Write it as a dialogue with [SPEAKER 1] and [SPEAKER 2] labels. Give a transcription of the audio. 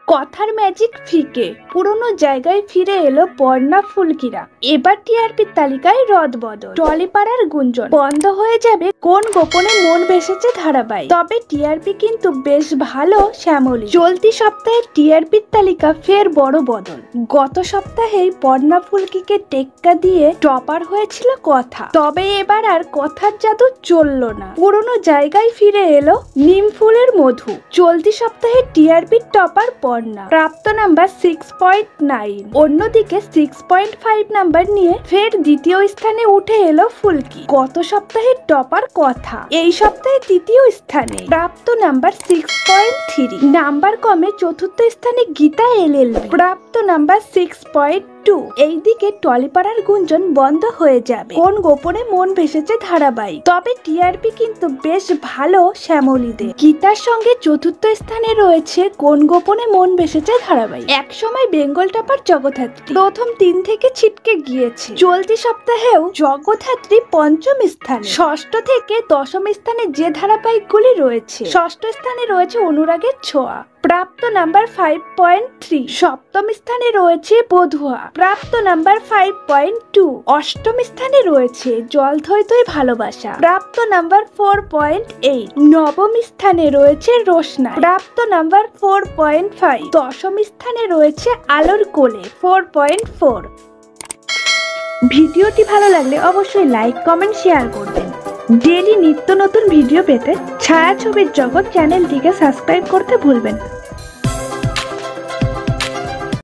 [SPEAKER 1] কথার ম্যাজিক ফিকে পুরনো জায়গায় ফিরে এলো পর্ণা ফুলকিরা। এবার টিআরপির তালিকায় রদবদল। টলিপাড়ার গুঞ্জন বন্ধ হয়ে যাবে কোন গোপনে মন ভেসেছে ধারাবাহিক। তবে টিআরপি কিন্তু বেশ ভালো শ্যামলী। চলতি সপ্তাহে টিআরপির তালিকা ফের বড় বদল। গত সপ্তাহেই পর্ণা ফুলকিকে টেক্কা দিয়ে টপার হয়েছিল কথা, তবে এবার আর কথার জাদু চলল না। পুরনো জায়গায় ফিরে এলো নিমফুলের মধু। চলতি সপ্তাহে টিআরপির টপার পর্ণা, প্রাপ্ত নাম্বার 6.9। অন্যদিকে 6.5 নাম্বার নিয়ে ফের দ্বিতীয় স্থানে উঠে এলো ফুলকি। গত সপ্তাহের টপার কথা, এই সপ্তাহে তৃতীয় স্থানে, প্রাপ্ত নাম্বার 6.3। নাম্বার কমে চতুর্থ স্থানে গীতা এলএলবি, প্রাপ্ত নাম্বার 6.2। এইদিকে টলিপাড়ার গুঞ্জন বন্ধ হয়ে যাবে কোন গোপনে মন ভেসেছে ধারাবাহিক। তবে টিআরপি কিন্তু বেশ ভালো শ্যামলীদের। গীতার সঙ্গে চতুর্থ স্থানে রয়েছে কোন গোপনে মন ভেসেছে ধারাবাহিক। একসময় বেঙ্গল টপার জগদ্ধাত্রী প্রথম 3 থেকে ছিটকে গিয়েছে। চলতি সপ্তাহেও জগদ্ধাত্রী পঞ্চম স্থানে। ষষ্ঠ থেকে দশম স্থানে যে ধারাবাহিকগুলি রয়েছে, ষষ্ঠ স্থানে রয়েছে অনুরাগের ছোঁয়া, প্রাপ্ত নাম্বার 5.3। সপ্তম স্থানে রয়েছে বধুয়া, প্রাপ্ত নাম্বার 5.2। অষ্টম স্থানে রয়েছে জল থই থই ভালোবাসা, প্রাপ্ত নাম্বার 4.8। নবম স্থানে রয়েছে রোশনা, প্রাপ্ত নাম্বার 4.5। দশম স্থানে রয়েছে আলোর কোলে, 4.4। ভিডিওটি ভালো লাগলে অবশ্যই লাইক, কমেন্ট, শেয়ার করবেন। ডেইলি নিত্য নতুন ভিডিও পেতে ছায়াছবির জগৎ চ্যানেলটিকে সাবস্ক্রাইব করতে ভুলবেন না।